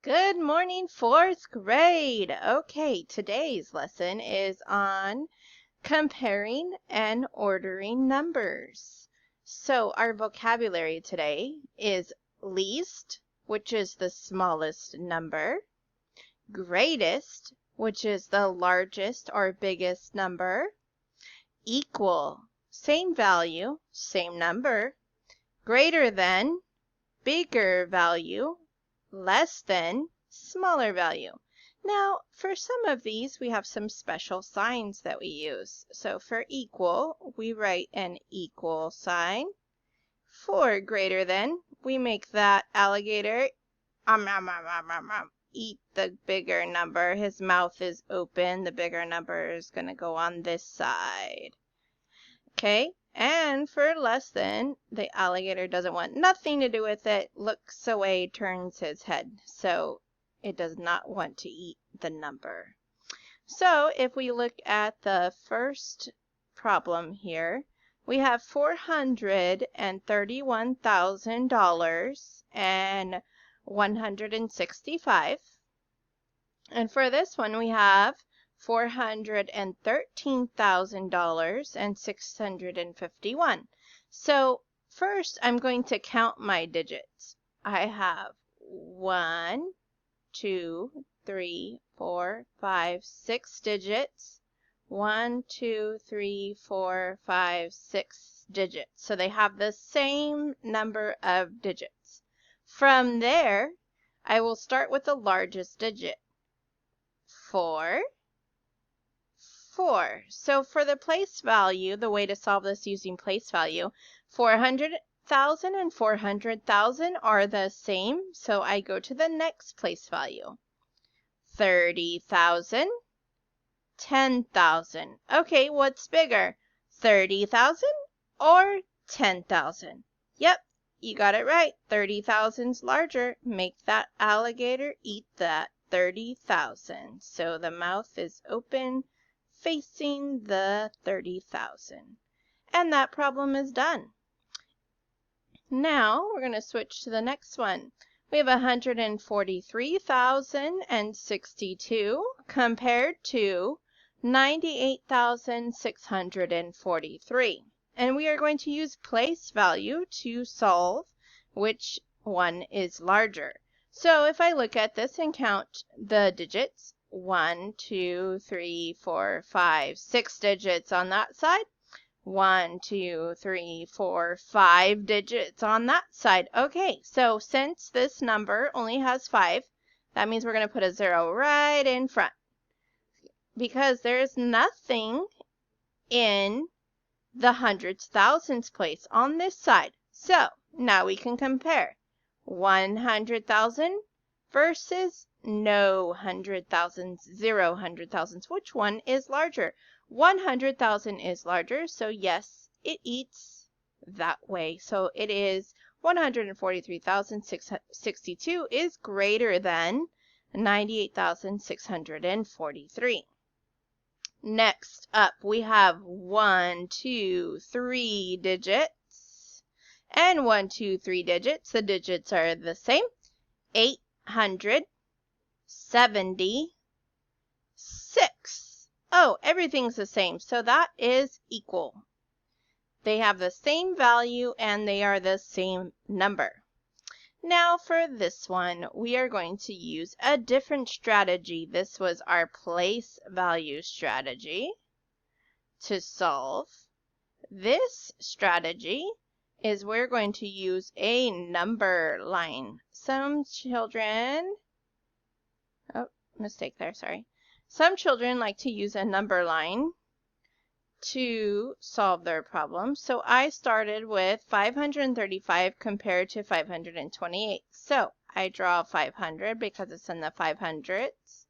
Good morning, fourth grade. Okay, today's lesson is on comparing and ordering numbers. So our vocabulary today is least, which is the smallest number, greatest, which is the largest or biggest number, equal, same value, same number, greater than, bigger value, less than, smaller value. Now, for some of these, we have some special signs that we use. So for equal, we write an equal sign. For greater than, we make that alligator eat the bigger number. His mouth is open. The bigger number is going to go on this side. Okay, and for less than, the alligator doesn't want nothing to do with it, looks away, turns his head. So it does not want to eat the number. So if we look at the first problem here, we have $431,000 and 165. And for this one, we have $413,000 and 651. So first, I'm going to count my digits. I have 1, 2, 3, 4, 5, 6 digits. 1, 2, 3, 4, 5, 6 digits. So they have the same number of digits. From there, I will start with the largest digit. 4. So for the place value, the way to solve this using place value, 400,000 and 400,000 are the same. So I go to the next place value. 30,000, 10,000. Okay, what's bigger? 30,000 or 10,000? Yep, you got it right. 30,000's larger. Make that alligator eat that 30,000. So the mouth is open, facing the 30,000. And that problem is done. Now we're going to switch to the next one. We have 143,062 compared to 98,643. And we are going to use place value to solve which one is larger. So if I look at this and count the digits, 1, 2, 3, 4, 5, 6 digits on that side. 1, 2, 3, 4, 5 digits on that side. Okay, so since this number only has 5, that means we're going to put a 0 right in front. Because there's nothing in the hundreds, thousands place on this side. So now we can compare 100,000 versus no 100,000s, 0 100,000s. Which one is larger? 100,000 is larger, so yes, it eats that way. So it is 143,662 is greater than 98,643. Next up, we have 1, 2, 3 digits. And 1, 2, 3 digits. The digits are the same. 876. Oh, everything's the same. So that is equal. They have the same value and they are the same number. Now for this one, we are going to use a different strategy. This was our place value strategy to solve. This strategy is we're going to use a number line. Some children, oh, mistake there, sorry. Some children like to use a number line to solve their problem. So I started with 535 compared to 528. So I draw 500 because it's in the 500s.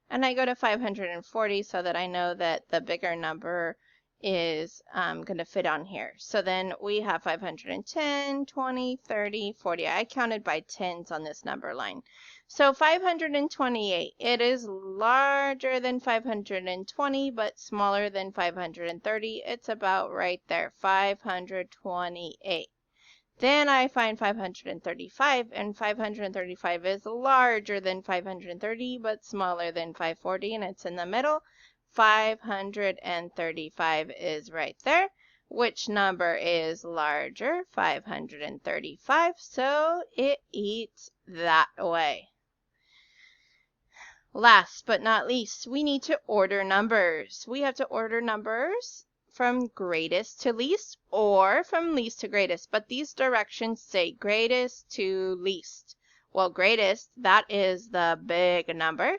And I go to 540 so that I know that the bigger number is going to fit on here. So then we have 510, 20, 30, 40. I counted by tens on this number line. So 528, it is larger than 520, but smaller than 530. It's about right there, 528. Then I find 535, and 535 is larger than 530, but smaller than 540, and it's in the middle. 535 is right there. Which number is larger? 535, so it eats that way. Last but not least, we need to order numbers. We have to order numbers from greatest to least or from least to greatest, but these directions say greatest to least. Well, greatest, that is the big number,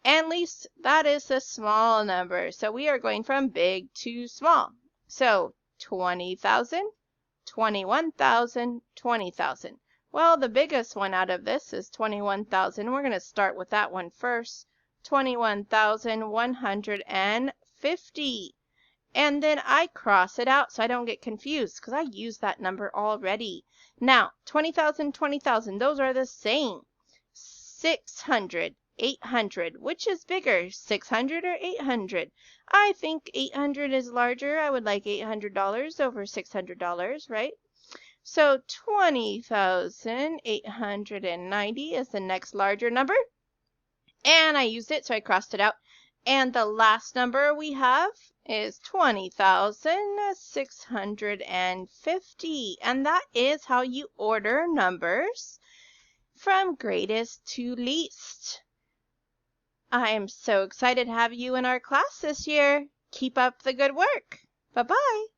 and least, that is the small number. So we are going from big to small. So 20,000, 21,000, 20,000. Well, the biggest one out of this is 21,000. We're going to start with that one first. 21,150. And then I cross it out so I don't get confused because I used that number already. Now, 20,000, 20,000, those are the same. 600, 800, which is bigger, 600 or 800? I think 800 is larger. I would like $800 over $600, right? So 20,890 is the next larger number. And I used it, so I crossed it out. And the last number we have is 20,650. And that is how you order numbers from greatest to least. I am so excited to have you in our class this year. Keep up the good work. Bye-bye.